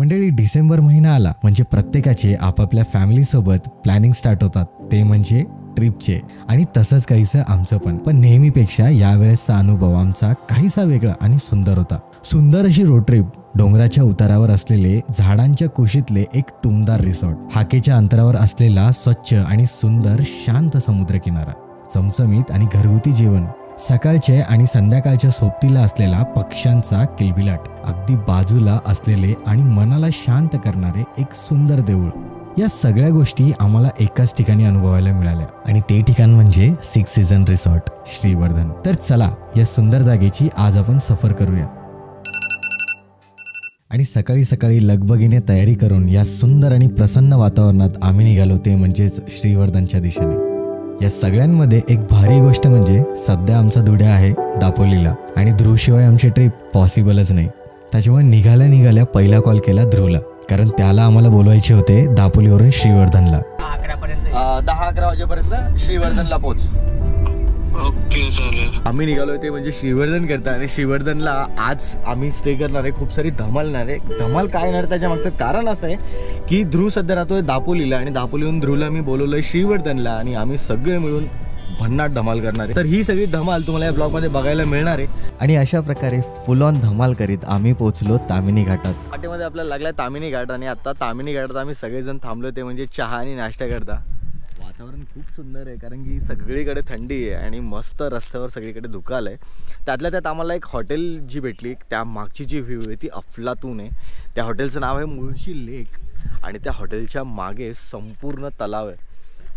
मंडळी, डिसेंबर महिना आला म्हणजे प्रत्येकाचे आपापल्या फॅमिलीसोबत प्लॅनिंग स्टार्ट होतात, ते म्हणजे ट्रिपचे. आणि तसंच काहीसं आमचं पण नेहमीपेक्षा यावेळेसचा अनुभव आमचा काहीसा वेगळा आणि सुंदर होता. सुंदर अशी रोड ट्रिप, डोंगराच्या उतारावर असलेले झाडांच्या कुशीतले एक टुमदार रिसॉर्ट, हाकेच्या अंतरावर असलेला स्वच्छ आणि सुंदर शांत समुद्रकिनारा, चमचमीत आणि घरगुती जेवण, सकाळचे आणि संध्याकाळच्या सोबतीला असलेला पक्ष्यांचा किलबिलाट, अगदी बाजूला असलेले आणि मनाला शांत करणारे एक सुंदर देऊळ, या सगळ्या गोष्टी आम्हाला एकाच ठिकाणी अनुभवायला मिळाल्या. आणि ते ठिकाण म्हणजे सिक्स सीझन रिसॉर्ट श्रीवर्धन. तर चला या सुंदर जागेची आज आपण सफर करूया. आणि सकाळी सकाळी लगबगीने तयारी करून या सुंदर आणि प्रसन्न वातावरणात आम्ही निघालो, ते म्हणजेच श्रीवर्धनच्या दिशेने. या सगळ्यांमध्ये एक भारी गोष्ट म्हणजे सध्या आमचा दुड्या आहे दापोलीला आणि ध्रुवशिवाय आमची ट्रिप पॉसिबलच नाही. त्याच्यामुळे निघाल्या पहिला कॉल केला ध्रुवला, कारण त्याला आम्हाला बोलवायचे होते दापोलीवरून श्रीवर्धनला. 10-11 वाजेपर्यंत श्रीवर्धनला पोहोच. ओके चालेल. आम्ही निघालोय ते म्हणजे श्रीवर्धन करता. आणि श्रीवर्धनला आज आम्ही स्टे करणार आहे. खूप सारी धमालणार आहे. धमाल काय येणार त्याच्या मागचं कारण असं आहे की ध्रुव सध्या राहतोय दापोलीला आणि दापोलीहून ध्रुवला मी बोलवलंय श्रीवर्धनला आणि आम्ही सगळे मिळून भन्नाट धमाल करणार आहे. तर ही सगळी धमाल तुम्हाला या ब्लॉगमध्ये बघायला मिळणार आहे. आणि अशा प्रकारे फुल ऑन धमाल करीत आम्ही पोहोचलो तामिनी घाटात. वाटेमध्ये आपल्याला लागलाय तामिनी घाट आणि आता तामिनी घाटात आम्ही सगळेजण थांबलो, ते म्हणजे चहा आणि नाश्ता करता. वातावरण खूप सुंदर आहे कारण की सगळीकडे थंडी आहे आणि मस्त रस्त्यावर सगळीकडे धुकाल आहे. त्यातल्या त्यात आम्हाला एक हॉटेल जी भेटली, त्या मागची जी व्ह्यू आहे ती अफलातून आहे. त्या हॉटेलचं नाव आहे मुळशी लेक आणि त्या हॉटेलच्या मागे संपूर्ण तलाव आहे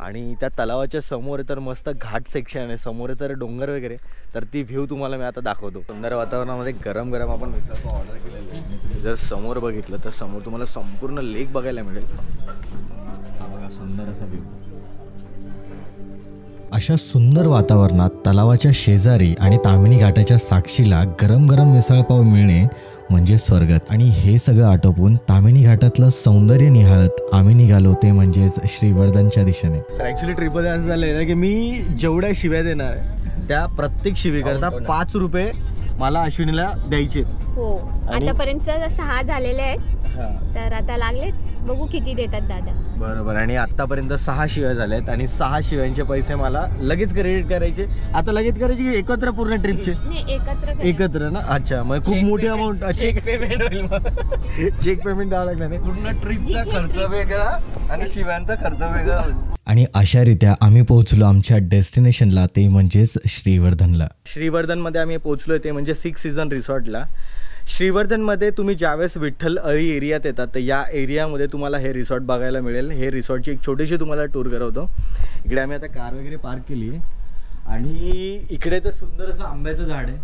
आणि त्या तलावाच्या समोर तर मस्त घाट सेक्शन आहे, समोर तर डोंगर वगैरे. तर ती व्ह्यू तुम्हाला मी आता दाखवतो. सुंदर वातावरणामध्ये गरम गरम आपण मिसळपाव ऑर्डर केलेलं आहे. तुम्ही जर समोर बघितलं तर समोर तुम्हाला संपूर्ण लेक बघायला मिळेल. हा बघा सुंदर असा व्ह्यू. अशा सुंदर वातावरणात तलावाच्या शेजारी आणि तामिनी घाटाच्या साक्षीला गरम गरम मिसळपाव मिळणे म्हणजे स्वर्गच. आणि हे सगळं आटोपून तामिनी घाटातलं सौंदर्य निहाळत आम्ही निघालो, ते म्हणजेच श्रीवर्धनच्या दिशेने. तर ॲक्च्युली ट्रिपमध्ये असं झालं ना की मी जेवढ्या शिव्या देणार आहे त्या प्रत्येक शिवीकरता 5 रुपये मला अश्विनीला द्यायचे. हो, आतापर्यंत 6 झालेले आहेत. तर आता लागले, बघू किती देतात दादा. बरोबर. आणि आतापर्यंत 6 शिव्या झाल्यात आणि 6 शिव्यांचे पैसे मला लगेच क्रेडिट करायचे. आता लगेच करायचे की एकत्र पूर्ण ट्रिपचे? एकत्र ना. अच्छा, मग खूप मोठी अमाऊंट. चेक पेमेंट होईल. चेक पेमेंट द्यावं लागणार नाही. पूर्ण ट्रिपचा खर्च वेगळा आणि शिव्यांचा खर्च वेगळा. आणि अशारित्या आम्ही पोहोचलो आमच्या डेस्टिनेशनला, ते म्हणजेच श्रीवर्धनला. श्रीवर्धनमध्ये आम्ही पोहोचलोय ते म्हणजे सिक्स सीझन रिसॉर्टला. श्रीवर्धनमध्ये तुम्ही ज्यावेळेस विठ्ठल अळी एरियात येतात तर या एरियामध्ये तुम्हाला हे रिसॉर्ट बघायला मिळेल. हे रिसॉर्टची एक छोटीशी तुम्हाला टूर करवतो. इकडे आम्ही आता कार वगैरे पार्क केली आहे आणि इकडे तर सुंदर असं आंब्याचं झाड आहे.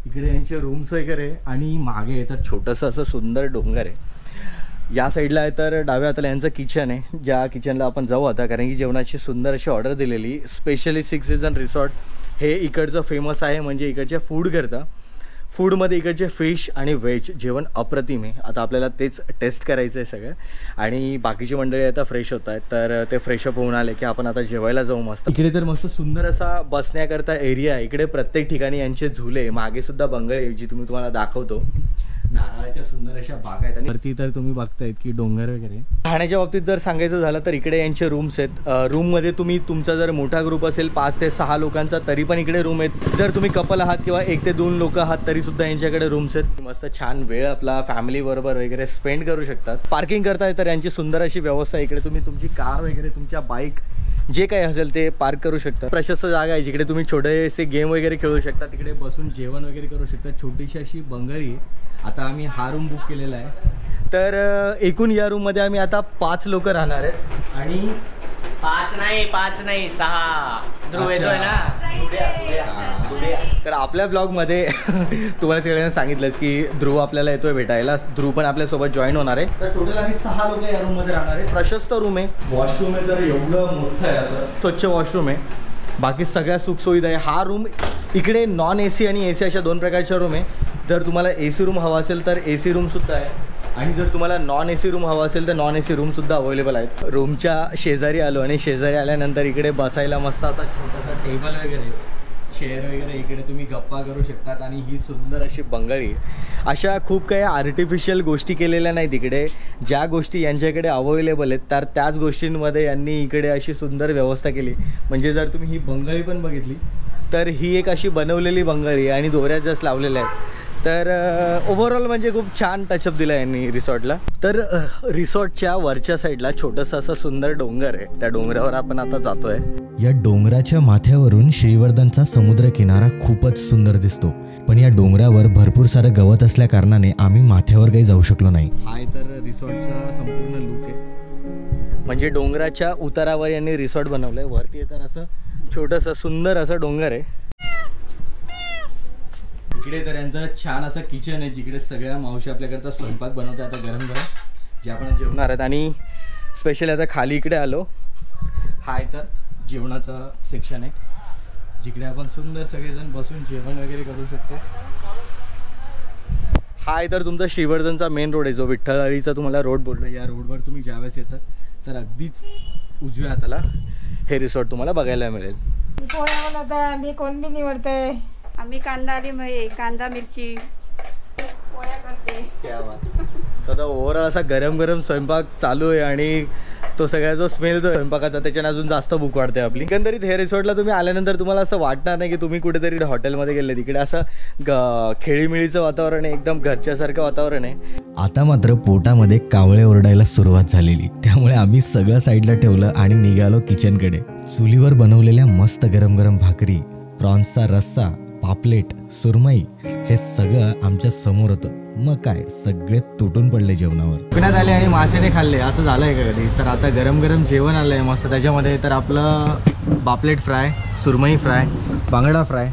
इकडे यांचे रूम्स वगैरे आणि मागे तर छोटंसं असं सुंदर डोंगर आहे. या साईडला आहे तर डाव्या हाताला यांचं किचन आहे, ज्या किचनला आपण जाऊ आता, कारण की जेवणाची सुंदर अशी ऑर्डर दिलेली. स्पेशली सिक्स सीझन रिसॉर्ट हे इकडचं फेमस आहे म्हणजे इकडचे फूड करतं. फूडमध्ये इकडचे फिश आणि व्हेज जेवण अप्रतिम आहे. आता आपल्याला तेच टेस्ट करायचं आहे सगळं. आणि बाकीची मंडळी आता फ्रेश होत आहेत तर ते फ्रेशअप होऊन आले की आपण आता जेवायला जाऊ मस्त. इकडे तर मस्त सुंदर असा बसण्याकरता एरिया आहे. इकडे प्रत्येक ठिकाणी यांचे झुले, मागे सुद्धा बंगळे जी तुम्ही तुम्हाला दाखवतो. नारळाच्या सुंदर अशा बागा आहेत आणि वरती तर तुम्ही बघतायत की डोंगर वगैरे. राहण्याच्या बाबतीत जर सांगायचं झालं तर इकडे यांचे रूम्स आहेत. रूममध्ये तुम्ही तुमचा जर मोठा ग्रुप असेल 5 ते 6 लोकांचा तरी पण इकडे रूम आहेत. जर तुम्ही कपल आहात किंवा 1 ते 2 लोक आहात तरी सुद्धा यांच्याकडे रूम्स आहेत. मस्त छान वेळ आपला फॅमिली बरोबर वगैरे स्पेंड करू शकतात. पार्किंग करताय तर यांची सुंदर अशी व्यवस्था. इकडे तुम्ही तुमची कार वगैरे, तुमच्या बाईक जे काही असेल ते पार्क करू शकता. प्रशस्त जागा आहे जिकडे तुम्ही छोटेसे गेम वगैरे खेळू शकता. तिकडे बसून जेवण वगैरे करू शकता. छोटीशी अशी बंगळी. आता आम्ही हा रूम बुक केलेला आहे. तर एकूण या रूममध्ये आम्ही आता 5 लोक राहणार आहेत. आणि 5 नाही 6 ध्रुव येतोय ना. तर आपल्या ब्लॉगमध्ये तुम्हाला सगळ्यांना सांगितलंच की ध्रुव आपल्याला येतोय भेटायला. ध्रुव पण आपल्यासोबत जॉईन होणार आहे. तर टोटल आम्ही 6 लोक या रूममध्ये राहणार आहे. प्रशस्त रूम आहे. वॉशरूम आहे तर एवढं मोठं आहे, असं स्वच्छ वॉशरूम आहे. बाकी सगळ्या सुखसुविधा आहे. हा रूम इकडे नॉन AC आणि AC अशा 2 प्रकारच्या रूम आहे. जर तुम्हाला AC रूम हवा असेल तर AC रूमसुद्धा आहे आणि जर तुम्हाला नॉन AC रूम हवा असेल तर नॉन AC रूमसुद्धा अवेलेबल आहेत. रूमच्या शेजारी आलो आणि शेजारी आल्यानंतर इकडे बसायला मस्त असा छोटासा टेबल वगैरे चेअर वगैरे इकडे तुम्ही गप्पा करू शकतात आणि ही सुंदर अशी बंगळी. अशा खूप काही आर्टिफिशियल गोष्टी केलेल्या नाहीत इकडे. ज्या गोष्टी यांच्याकडे अवेलेबल आहेत तर त्याच गोष्टींमध्ये यांनी इकडे अशी सुंदर व्यवस्था केली. म्हणजे जर तुम्ही ही बंगळी पण बघितली तर ही एक अशी बनवलेली बंगळी आणि दोऱ्या जस्ट लावलेल्या आहेत. तर ओव्हरऑल म्हणजे खूप छान टचअप दिला यांनी रिसॉर्टला. तर रिसॉर्टच्या वरच्या साईडला छोटंसं असं सुंदर डोंगर आहे. त्या डोंगरावर आपण आता जातोय. या डोंगराच्या माथ्यावरून श्रीवर्धनचा समुद्र किनारा खूपच सुंदर दिसतो. पण या डोंगरावर भरपूर सारं गवत असल्या कारणाने आम्ही माथ्यावर काही जाऊ शकलो नाही. हा तर रिसॉर्टचा संपूर्ण लुक आहे. म्हणजे डोंगराच्या उतारावर यांनी रिसॉर्ट बनवलंय. वरती तर असं छोटंसं सुंदर असं डोंगर आहे. इकडे तर यांचं छान असं किचन आहे जिकडे सगळ्या मावशी आपल्याकरता स्वयंपाक बनवते आता गरम गरम जे आपण जेवणार आहेत. आणि स्पेशली आता खाली इकडे आलो. हा तर जेवणाचं सेक्शन आहे जिकडे आपण सुंदर सगळेजण बसून जेवण वगैरे करू शकतो. हा तर तुमचा श्रीवर्धनचा मेन रोड आहे जो विठ्ठलवाडीचा तुम्हाला रोड बोललो. या रोडवर तुम्ही ज्यावेळेस येतात तर अगदीच उजव्या हाताला हे रिसॉर्ट तुम्हाला बघायला मिळेल. मी कोणती निवडते. आम्ही कांदा मिरची पोळ्या करते. क्या बात. सध्या ओव्हरऑल असा गरम गरम स्वयंपाक चालू आहे आणि तो सगळा जो स्मेल जो स्वयंपाकाचा त्याच्याने अजून जास्त भूक वाढते आपली. एकंदरीत हे रिसॉर्टला तुम्ही आल्यानंतर तुम्हाला असं वाटणार नाही की तुम्ही कुठेतरी हॉटेलमध्ये गेले. तिकडे असं खेळीमिळीचं वातावरण आहे. एकदम घरच्यासारखं वातावरण आहे. आता मात्र पोटामध्ये कावळे ओरडायला सुरुवात झालेली. त्यामुळे आम्ही सगळं साईडला ठेवलं आणि निघालो किचनकडे. चुलीवर बनवलेल्या मस्त गरम गरम भाकरी, प्रॉन्सचा रस्सा, पापलेट, सुरमई हे सगळं आमच्या समोर होतं. मग काय सगळे तुटून पडले जेवणावर. कोकणात आले आणि मासेने खाल्ले असं झालंय का कधी. तर आता गरम गरम जेवण आलंय मस्त. त्याच्यामध्ये तर आपलं पापलेट फ्राय, सुरमई फ्राय, बांगडा फ्राय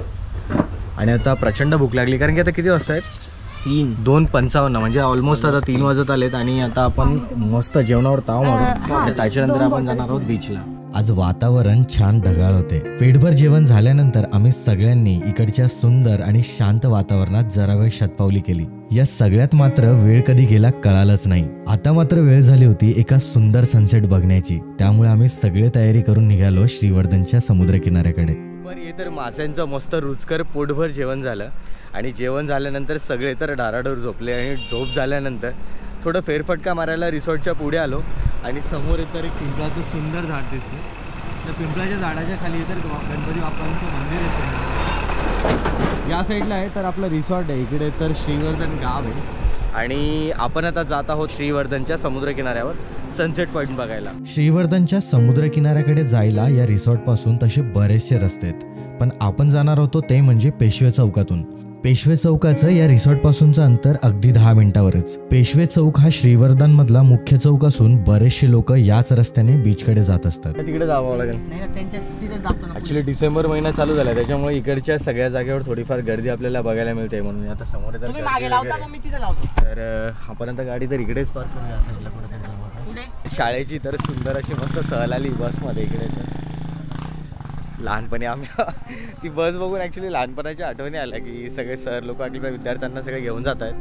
आणि आता प्रचंड भूक लागली कारण की आता किती वाजता आहेत 2:55 म्हणजे ऑलमोस्ट आता 3 वाजत आलेत. आणि आता आपण मस्त जेवणावर ताव मारू. त्याच्यानंतर आपण जाणार आहोत बीचला. आज वातावरण छान ढगाळ होते. पेटभर जेवण झाल्यानंतर आम्ही सगळ्यांनी इकडच्या सुंदर आणि शांत वातावरणात जरा वेळ शतपावली केली. या सगळ्यात मात्र वेळ कधी गेला कळालंच नाही. आता मात्र वेळ झाली होती एका सुंदर सनसेट बघण्याची. त्यामुळे आम्ही सगळे तयारी करून निघालो श्रीवर्धनच्या समुद्र किनाऱ्याकडे. बरं हे तर माशांचं मस्त रुचकर पोटभर जेवण झालं. आणि जेवण झाल्यानंतर सगळे तर डाराडोर झोपले. आणि झोप झाल्यानंतर थोडं फेरफटका मारायला रिसॉर्टच्या पुढे आलो. आणि समोर तर एक पिंपळाचं सुंदर झाड दिसतं. त्या पिंपळाच्या झाडाच्या खाली तर गणपती बाप्पांचं मंदिर आहे. या साईडला आहे तर आपलं रिसॉर्ट आहे. इकडे तर श्रीवर्धन गाव आहे. आणि आपण आता जात आहोत श्रीवर्धनच्या समुद्रकिनाऱ्यावर सनसेट पॉईंट बघायला. श्रीवर्धनच्या समुद्र किनाऱ्याकडे जायला या रिसॉर्ट पासून तसे बरेचसे रस्ते आहेत. पण आपण जाणार होतो ते म्हणजे पेशवे चौकातून. पेशवे चौकाचं या रिसॉर्ट पासूनचं अंतर अगदी 10 मिनिटावरच. पेशवे चौक हा श्रीवर्धन मधला मुख्य चौक असून बरेचसे लोक याच रस्त्याने बीचकडे जात असतात. तिकडे जावं लागेल. ऍक्च्युली डिसेंबर महिना चालू झाला त्याच्यामुळे इकडच्या सगळ्या जागेवर थोडीफार गर्दी आपल्याला बघायला मिळते. म्हणून आता समोर तर आपण आता गाडी तर इकडेच पार्क करूया साईडला कुठेतरी जाऊ. शाळेची तर सुंदर अशी मस्त सहल आली बसमध्ये इकडे. तर लहानपणी आम्ही ती बस बघून ॲक्च्युली लहानपणाच्या आठवणी आल्या की सगळे सर लोक आपल्या विद्यार्थ्यांना सगळे घेऊन जात आहेत.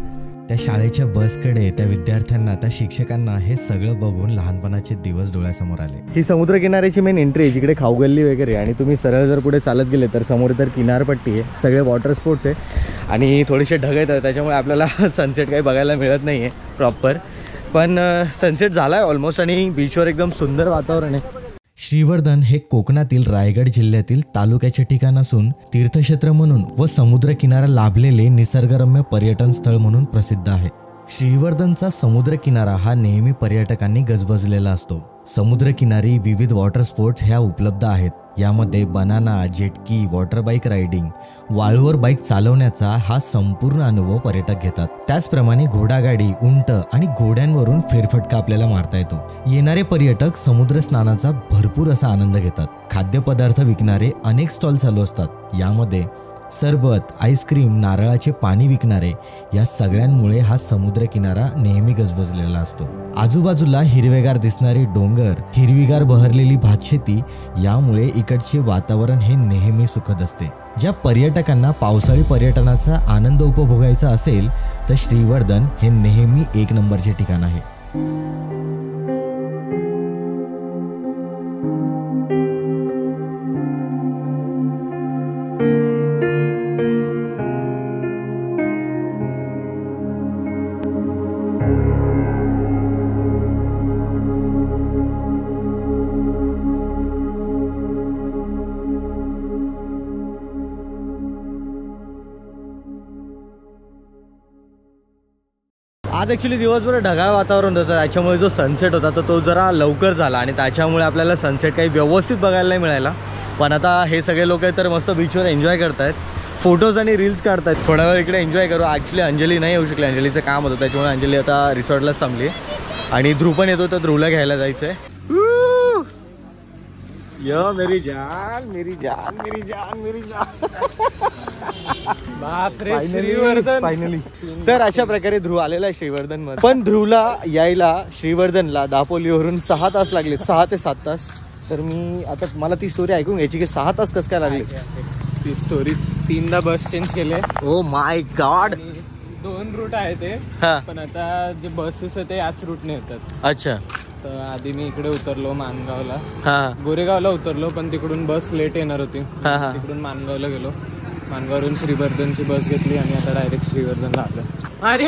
त्या शाळेच्या बसकडे, त्या विद्यार्थ्यांना, त्या शिक्षकांना हे सगळं बघून लहानपणाचे दिवस डोळ्यासमोर आले. ही समुद्रकिनाऱ्याची मेन एंट्री आहे जिकडे खाऊगल्ली वगैरे. आणि तुम्ही सरळ जर पुढे चालत गेले तर समोर तर किनारपट्टी आहे. सगळे वॉटर स्पोर्ट्स आहे आणि थोडेसे ढग आहेत त्याच्यामुळे आपल्याला सनसेट काही बघायला मिळत नाही आहे प्रॉपर. पण सनसेट झाला आहे ऑलमोस्ट आणि बीचवर एकदम सुंदर वातावरण आहे. श्रीवर्धन हे कोकणातील रायगड जिल्ह्यातील तालुक्याचे ठिकाण असून तीर्थक्षेत्र म्हणून व समुद्र किनारा लाभलेले निसर्गरम्य पर्यटन स्थळ म्हणून प्रसिद्ध आहे. श्रीवर्धनचा समुद्र किनारा हा नेहमी पर्यटकांनी गजबजलेला असतो. समुद्रकिनारी विविध वॉटर स्पोर्ट्स ह्या उपलब्ध आहेत. यामध्ये banana, jet ski, water bike riding, वाळूवर बाईक चालवण्याचा हा संपूर्ण अनुभव पर्यटक घेतात. त्याचप्रमाणे घोडागाडी, उंट आणि घोड्यांवरून फेरफटका आपल्याला मारता येतो. येणारे पर्यटक समुद्र स्नानाचा भरपूर असा आनंद घेतात. खाद्यपदार्थ विकणारे अनेक स्टॉल चालू असतात. यामध्ये सरबत, आईस्क्रीम, नारळाचे पाणी विकणारे या सगळ्यांमुळे हा समुद्र किनारा नेहमी गजबजलेला असतो. आजूबाजूला हिरवेगार दिसणारे डोंगर, हिरवीगार बहरलेली भातशेती यामुळे इकडचे वातावरण हे नेहमी सुखद असते. ज्या पर्यटकांना पावसाळी पर्यटनाचा आनंद उपभोगायचा असेल तर श्रीवर्धन हे नेहमी 1 नंबरचे ठिकाण आहे. आज ॲक्च्युली दिवसभर ढगाळ वातावरण होतं, त्याच्यामुळे जो सनसेट होता तो जरा लवकर झाला आणि त्याच्यामुळे आपल्याला सनसेट काही व्यवस्थित बघायला नाही मिळाला. पण आता हे सगळे लोक तर मस्त बीचवर एन्जॉय करतायत, फोटोज आणि रील्स काढतायत. थोडा वेळ इकडे एन्जॉय करू. ॲक्च्युली अंजली नाही येऊ शकली, अंजलीचं काम होतं, त्याच्यामुळे अंजली आता रिसॉर्टलाच थांबली आणि ध्रुव पण येतो, तर ध्रुवला घ्यायला जायचं आहे. यो मेरी जान मेरी जान मेरी जान मेरी जान. बापरे, श्रीवर्धन फायनली. तर अशा प्रकारे ध्रुव आलेला आहे श्रीवर्धन मध्ये. पण ध्रुवला यायला श्रीवर्धनला दापोलीवरून 6 तास लागले, 6 ते 7 तास. तर मी आता मला ती स्टोरी ऐकून घ्यायची की 6 तास कसं काय लागले. ती स्टोरी 3दा बस चेंज केले. Oh my God. 2 रूट आहे ते, हा. पण आता जे बसेस आहे ते याच रूटने येतात. अच्छा. तर आधी मी इकडे उतरलो मानगावला, हा. गोरेगावला उतरलो, पण तिकडून बस लेट येणार होती. हा. तिकडून मानगावला गेलो, मानगाववरून श्रीवर्धनची बस घेतली आणि आता डायरेक्ट श्रीवर्धनला आलो. अरे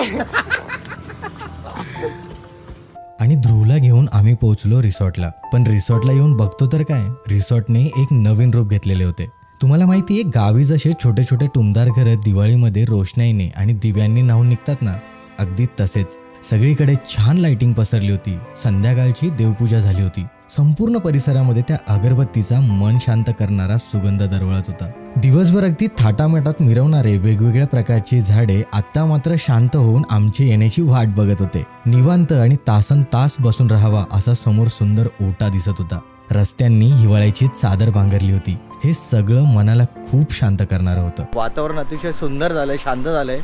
आणि ध्रुवला घेऊन आम्ही पोहोचलो रिसॉर्टला. पण रिसॉर्टला येऊन बघतो तर काय, रिसॉर्टने एक नवीन रूप घेतलेले होते. तुम्हाला माहिती आहे, गावी जसे छोटे छोटे टुमदार घरं दिवाळीमध्ये रोषणाईने आणि दिव्यांनी न्हावून निघतात ना, अगदी तसेच सगळीकडे छान लाइटिंग पसरली होती. संध्याकाळची देवपूजा झाली होती. संपूर्ण परिसरामध्ये त्या अगरबत्तीचा मन शांत करणारा सुगंध दरवळत होता. दिवसभर अगदी थाटामाटात मिरवणारे वेगवेगळ्या प्रकारची झाडे आता मात्र शांत होऊन आमची येण्याची वाट बघत होते. निवांत आणि तासन तास बसून राहावा असा समोर सुंदर ओटा दिसत होता. रस्त्यांनी हिवाळ्याची चादर पांघरली होती. हे सगळं मनाला खूप शांत करणारं होतं. वातावरण अतिशय सुंदर झालंय, शांत झालंय.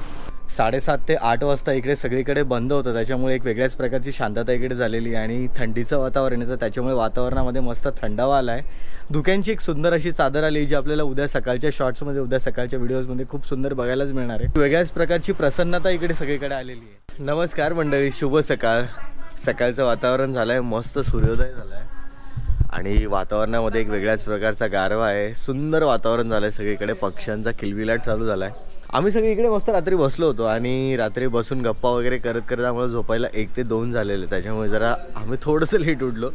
7:30 ते 8 वाजता इकडे सगळीकडे बंद होतं, त्याच्यामुळे एक वेगळ्याच प्रकारची शांतता इकडे झालेली आहे. आणि थंडीचं वातावरण येतं, त्याच्यामुळे वातावरणामध्ये मस्त थंडावा आला आहे. धुक्यांची एक सुंदर अशी चादर आली, जी आपल्याला उद्या सकाळच्या शॉर्ट्समध्ये, उद्या सकाळच्या व्हिडिओजमध्ये खूप सुंदर बघायलाच मिळणार आहे. वेगळ्याच प्रकारची प्रसन्नता इकडे सगळीकडे आलेली आहे. नमस्कार मंडळी, शुभ सकाळ. सकाळचं वातावरण झालं आहे, मस्त सूर्योदय झाला आहे आणि वातावरणामध्ये एक वेगळ्याच प्रकारचा गारवा आहे. सुंदर वातावरण झालं आहे, सगळीकडे पक्ष्यांचा किलबिलाट चालू झाला आहे. आम्ही सगळे इकडे मस्त रात्री बसलो होतो आणि रात्री बसून गप्पा वगैरे करत करत आम्हाला झोपायला 1 ते 2 झालेले, त्याच्यामुळे जरा आम्ही थोडंसं लेट उठलो.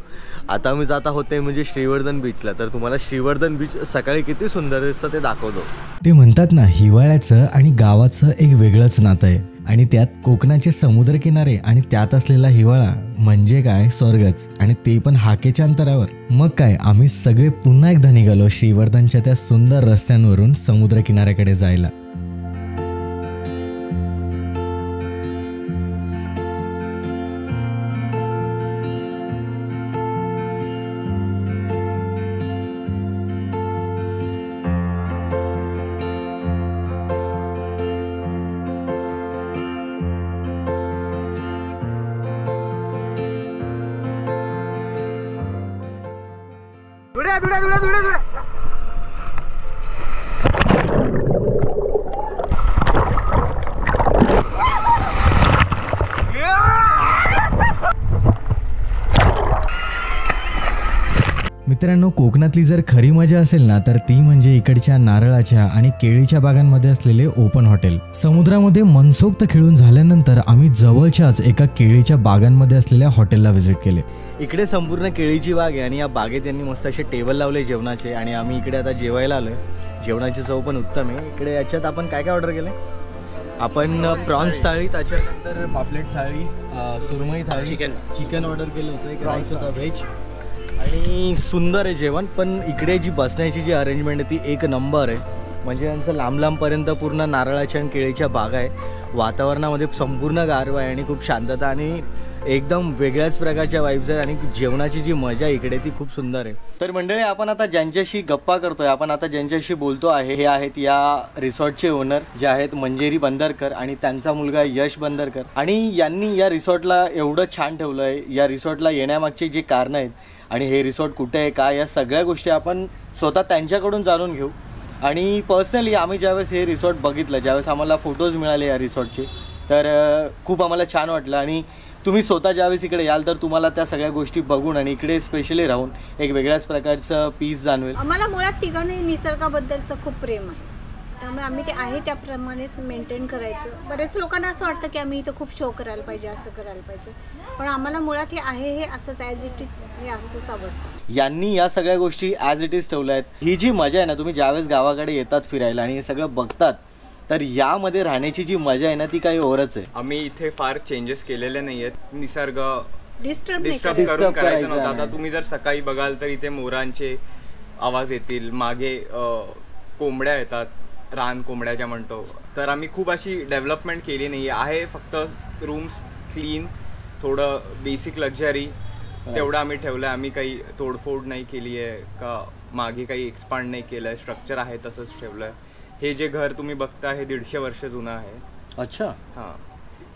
आता आम्ही जात आहोत ते म्हणजे श्रीवर्धन बीचला. तर तुम्हाला श्रीवर्धन बीच सकाळी किती सुंदर दिसतं ते दाखवतो. ते म्हणतात ना, हिवाळ्याचं आणि गावाचं एक वेगळंच नातं आहे. आणि त्यात कोकणाचे समुद्रकिनारे आणि त्यात असलेला हिवाळा म्हणजे काय स्वर्गच, आणि ते पण हाकेच्या अंतरावर. मग काय, आम्ही सगळे पुन्हा एकदा निघालो श्रीवर्धनच्या त्या सुंदर रस्त्यांवरून समुद्रकिनाऱ्याकडे जायला. मित्रांनो, कोकणातली जर खरी मजा असेल ना, तर ती म्हणजे इकडच्या नारळाच्या आणि केळीच्या बागांमध्ये असलेले ओपन हॉटेल. समुद्रामध्ये मनसोक्त खेळून झाल्यानंतर आम्ही जवळच्याच एका केळीच्या बागांमध्ये असलेल्या हॉटेलला व्हिजिट केले. इकडे संपूर्ण केळीची बाग आहे आणि या बागेत त्यांनी मस्त असे टेबल लावले जेवणाचे आणि आम्ही इकडे आता जेवायला आलोय. जेवणाची चव पण उत्तम आहे. इकडे याच्यात आपण काय काय ऑर्डर केलं? आपण प्रॉन्स थाळी, त्याच्यानंतर पापलेट थाळी, सुरमई थाळी, चिकन ऑर्डर केलं होतं, एक राईस होता व्हेज, आणि सुंदर आहे जेवण. पण इकडे जी बसण्याची जी अरेंजमेंट आहे ती एक नंबर आहे. म्हणजे यांचं लांब लांबपर्यंत पूर्ण नारळाच्या आणि केळीच्या बागा आहे. वातावरणामध्ये संपूर्ण गारवा आहे आणि खूप शांतता आणि एकदम वेगळ्याच प्रकारच्या वाईब्स आहेत आणि जेवणाची जी मजा इकडे ती खूप सुंदर आहे. तर मंडळी, आपण आता ज्यांच्याशी गप्पा करतोय, आपण आता ज्यांच्याशी बोलतो आहे, हे आहेत या रिसॉर्टचे ओनर जे आहेत मंजेरी बंदरकर आणि त्यांचा मुलगा यश बंदरकर. आणि यांनी या रिसॉर्टला एवढं छान ठेवलं आहे. या रिसॉर्टला येण्यामागची जी कारणं आहेत आणि हे रिसॉर्ट कुठे आहे, काय, या सगळ्या गोष्टी आपण स्वतः त्यांच्याकडून जाणून घेऊ. आणि पर्सनली आम्ही ज्यावेळेस हे रिसॉर्ट बघितलं, ज्यावेळेस आम्हाला फोटोज मिळाले या रिसॉर्टचे, तर खूप आम्हाला छान वाटलं. आणि तुम्ही स्वतः ज्यावेळेस इकडे याल तर तुम्हाला त्या सगळ्या गोष्टी बघून आणि इकडे स्पेशली राहून एक वेगळ्याच प्रकारचं पीस जाणवेल. आम्हाला मुळात ठिकाणी निसर्गाबद्दलचं खूप प्रेम आहे, त्यामुळे आम्ही ते आहे त्याप्रमाणेच मेंटेन करायचं. बरेच लोकांना असं वाटतं की आम्ही इथं खूप शो करायला पाहिजे, असं करायला पाहिजे, पण आम्हाला मुळात हे आहे हे असंच ॲज इट इज, हे असंच आवडतं. यांनी या सगळ्या गोष्टी ॲज इट इज ठेवल्या आहेत. ही जी मजा आहे ना, तुम्ही ज्यावेळेस गावाकडे येतात फिरायला आणि हे सगळं बघतात, तर यामध्ये राहण्याची जी मजा आहे ना ती काही ओरच आहे. आम्ही इथे फार चेंजेस केलेले नाही आहेत. निसर्ग डिस्टर्ब करून करायचं नव्हतं. आता तुम्ही जर सकाळी बघाल तर इथे मोरांचे आवाज येतील, मागे कोंबड्या येतात, रान कोंबड्या ज्या म्हणतो. तर आम्ही खूप अशी डेव्हलपमेंट केली नाही आहे. फक्त रूम्स क्लीन, थोडं बेसिक लक्झरी तेवढं आम्ही ठेवलं आहे. आम्ही काही तोडफोड नाही केली आहे का मागे काही एक्सपांड नाही केलं आहे. स्ट्रक्चर आहे तसंच ठेवलं आहे. हे जे घर तुम्ही बघता हे 150 वर्ष जुनं आहे. अच्छा. हां,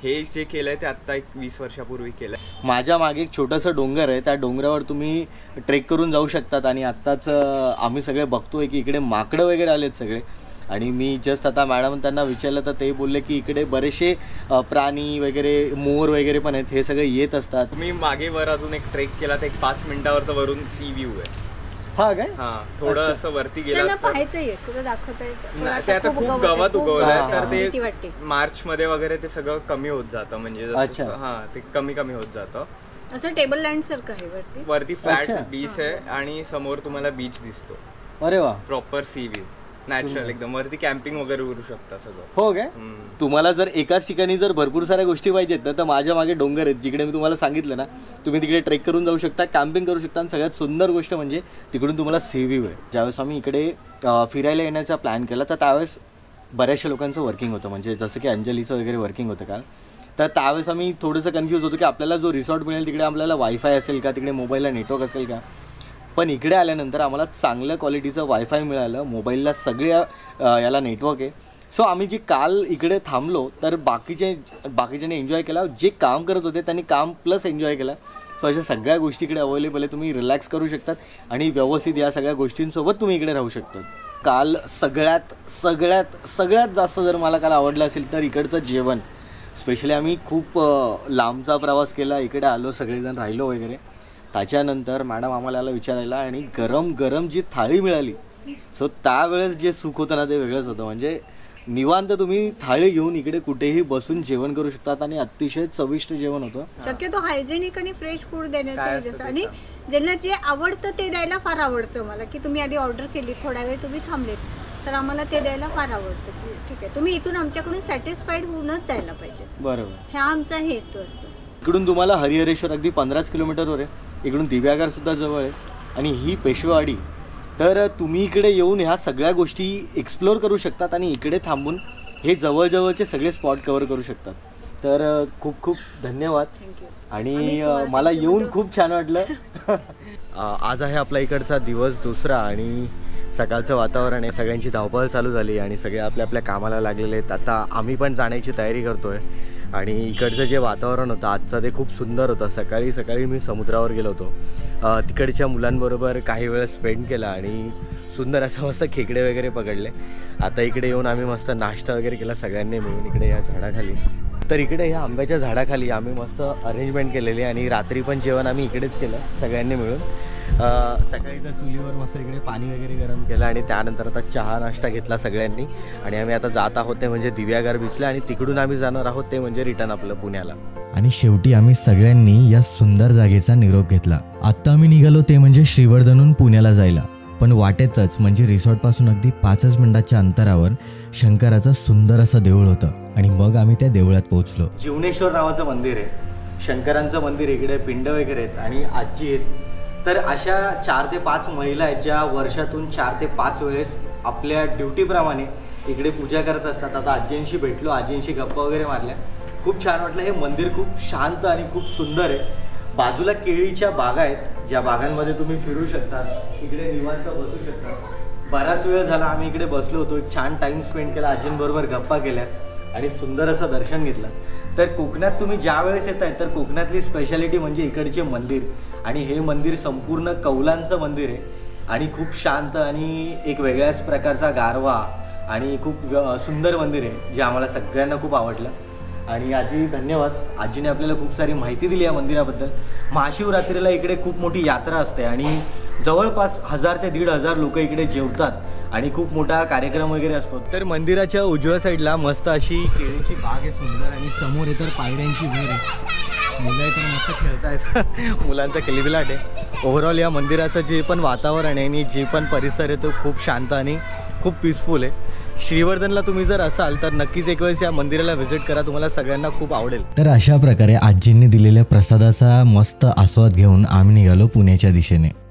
हे जे केलं आहे ते आत्ता एक 20 वर्षापूर्वी केलं आहे. माझ्या मागे एक छोटंसं डोंगर आहे, त्या डोंगरावर तुम्ही ट्रेक करून जाऊ शकतात. आणि आत्ताच आम्ही सगळे बघतोय की इकडे माकडं वगैरे आलेत सगळे. आणि मी जस्ट आता मॅडम त्यांना विचारलं तर ते बोलले की इकडे बरेचसे प्राणी वगैरे, मोर वगैरे पण आहेत, हे सगळे येत असतात. तुम्ही मागे वर अजून एक ट्रेक केला तर एक 5 मिनिटावर तर वरून सी व्ह्यू आहे. हा काय? हां, थोडं असं वरती गेला पाहायचंय, तुला दाखवताय. ते आता खूप गवत उगवलंय तर भीती ते वाटते. मार्च मध्ये वगैरे ते सगळं कमी होत जातं. म्हणजे अच्छा. हां, ते कमी होत जातं. असं टेबल लँड सारखं आहे वरती फ्लॅट अच्छा. बीच आहे आणि समोर तुम्हाला बीच दिसतो. अरे वा. प्रॉपर सी व्ह्यू, नॅचरल एकदम. वरती कॅम्पिंग वगैरे करू शकता सगळं. हो काय? तुम्हाला जर एकाच ठिकाणी जर भरपूर साऱ्या गोष्टी पाहिजेत ना तर माझ्या मागे डोंगर आहेत, जिकडे मी तुम्हाला सांगितलं ना तुम्ही तिकडे ट्रेक करून जाऊ शकता, कॅम्पिंग करू शकता. आणि सगळ्यात सुंदर गोष्ट म्हणजे तिकडून तुम्हाला सी व्ह्यू आहे. ज्यावेळेस आम्ही इकडे फिरायला येण्याचा प्लॅन केला तर त्यावेळेस बऱ्याचशा लोकांचं वर्किंग होतं. म्हणजे जसं की अंजलीचं वगैरे वर्किंग होतं काल. तर त्यावेळेस आम्ही थोडंसं कन्फ्यूज होतो की आपल्याला जो रिसॉर्ट मिळेल तिकडे आपल्याला वायफाय असेल का, तिकडे मोबाईलला नेटवर्क असेल का. पण इकडे आल्यानंतर आम्हाला चांगलं क्वालिटीचं वायफाय मिळालं, मोबाईलला सगळ्या याला नेटवर्क आहे. सो आम्ही जे काल इकडे थांबलो तर बाकीच्यांनी एन्जॉय केला. जे काम करत होते त्यांनी काम प्लस एन्जॉय केला. सो अशा सगळ्या गोष्टी इकडे अवेलेबल आहे. तुम्ही रिलॅक्स करू शकतात आणि व्यवस्थित या सगळ्या गोष्टींसोबत तुम्ही इकडे राहू शकता. काल सगळ्यात जास्त जर मला काल आवडलं असेल तर इकडचं जेवण. स्पेशली आम्ही खूप लांबचा प्रवास केला, इकडे आलो, सगळेजण राहिलो वगैरे. त्याच्यानंतर मॅडम आम्हाला याला विचारायला आणि गरम जी थाळी मिळाली. सो त्यावेळेस जे सुख होतं ना ते वेगळंच होतं. म्हणजे निवांत तुम्ही थाळी घेऊन इकडे कुठेही बसून जेवण करू शकतात आणि अतिशय चविष्ट जेवण होतं. शक्यतो हायजेनिक आणि फ्रेश फूड देण्याचं जसं. आणि ज्यांना जे आवडतं ते द्यायला फार आवडतं मला, की तुम्ही आधी ऑर्डर केली, थोडा वेळ तुम्ही थांबलेत तर आम्हाला ते द्यायला फार आवडतं की ठीक आहे तुम्ही इथून आमच्याकडून सॅटिस्फाईड होऊनच जायला पाहिजे. बरोबर, हा आमचा हेतू असतो. इकडून तुम्हाला हरिहरेश्वर अगदी 15 किलोमीटरवर आहे. इकडून दिव्यागार सुद्धा जवळ आहे आणि ही पेशवेवाडी. तर तुम्ही इकडे येऊन ह्या सगळ्या गोष्टी एक्सप्लोअर करू शकतात आणि इकडे थांबून हे जवळजवळचे सगळे स्पॉट कव्हर करू शकतात. तर खूप खूप धन्यवाद. आणि मला येऊन खूप छान वाटलं. आज आहे आपला इकडचा दिवस दुसरा आणि सकाळचं वातावरण आहे. सगळ्यांची धावपळ चालू झाली आणि सगळे आपल्या आपल्या कामाला लागलेले आहेत. आता आम्ही पण जाण्याची तयारी करतो आहे. आणि इकडचं जे वातावरण होतं आजचं ते खूप सुंदर होतं. सकाळी मी समुद्रावर गेलो होतो, तिकडच्या मुलांबरोबर काही वेळ स्पेंड केला आणि सुंदर असं मस्त खेकडे वगैरे पकडले. आता इकडे येऊन आम्ही मस्त नाश्ता वगैरे केला सगळ्यांनी मिळून इकडे या झाडाखाली. तर इकडे ह्या आंब्याच्या झाडाखाली आम्ही मस्त अरेंजमेंट केलेली आणि रात्री पण जेवण आम्ही इकडेच केलं सगळ्यांनी मिळून. सकाळी तर चुलीवर मस्त इकडे पाणी वगैरे गरम केलं आणि त्यानंतर आता चहा नाश्ता घेतला सगळ्यांनी. आणि आम्ही आता जात आहोत ते म्हणजे दिव्यागार बीचला आणि तिकडून आम्ही जाणार आहोत ते म्हणजे रिटर्न आपलं पुण्याला. आणि शेवटी आम्ही सगळ्यांनी या सुंदर जागेचा निरोप घेतला. आत्ता आम्ही निघालो ते म्हणजे श्रीवर्धनहून पुण्याला जायला. पण वाटेतच म्हणजे रिसॉर्टपासून अगदी 5 मिनिटाच्या अंतरावर शंकराचं सुंदर असं देऊळ होतं आणि मग आम्ही त्या देवळात पोहोचलो. जीवनेश्वर नावाचं मंदिर आहे, शंकरांचं मंदिर. इकडे पिंड वगैरे आहेत आणि आजी आहेत. तर अशा 4 ते 5 महिला आहेत ज्या वर्षातून 4 ते 5 वेळेस आपल्या ड्युटीप्रमाणे इकडे पूजा करत असतात. आता आजींशी भेटलो, आजींशी गप्पा वगैरे मारल्या, खूप छान वाटलं. हे मंदिर खूप शांत आणि खूप सुंदर आहे. बाजूला केळीच्या बागा आहेत ज्या बागांमध्ये तुम्ही फिरू शकतात, इकडे निवांत बसू शकतात. बराच वेळ झाला आम्ही इकडे बसलो होतो, एक छान टाईम स्पेंड केला, आजींबरोबर गप्पा केल्या आणि सुंदर असं दर्शन घेतलं. तर कोकणात तुम्ही ज्या वेळेस येत आहे तर कोकणातली स्पेशालिटी म्हणजे इकडचे मंदिर. आणि हे मंदिर संपूर्ण कौलांचं मंदिर आहे आणि खूप शांत आणि एक वेगळ्याच प्रकारचा गारवा आणि खूप सुंदर मंदिर आहे जे आम्हाला सगळ्यांना खूप आवडलं. आणि आजी धन्यवाद, आजीने आपल्याला खूप सारी माहिती दिली या मंदिराबद्दल. महाशिवरात्रीला इकडे खूप मोठी यात्रा असते आणि जवळपास 1000 ते 1500 लोक इकडे जेवतात आणि खूप मोठा कार्यक्रम वगैरे असतो. तर मंदिराच्या उजव्या साईडला मस्त अशी केळीची बाग आहे सुंदर आणि समोर आहे तर पायऱ्यांची वर आहे. मुलं तर मस्त खेळतायत मुलांचा किलबिलाट आहे. ओव्हरऑल या मंदिराचं जे पण वातावरण आहे आणि जे पण परिसर आहे तो खूप शांत आणि खूप पीसफुल आहे. श्रीवर्धनला तुम्ही जर असाल तर नक्कीच एक वेळेस या मंदिराला व्हिजिट करा, तुम्हाला सगळ्यांना खूप आवडेल. तर अशा प्रकारे आजींनी दिलेल्या प्रसादाचा मस्त आस्वाद घेऊन आम्ही निघालो पुण्याच्या दिशेने.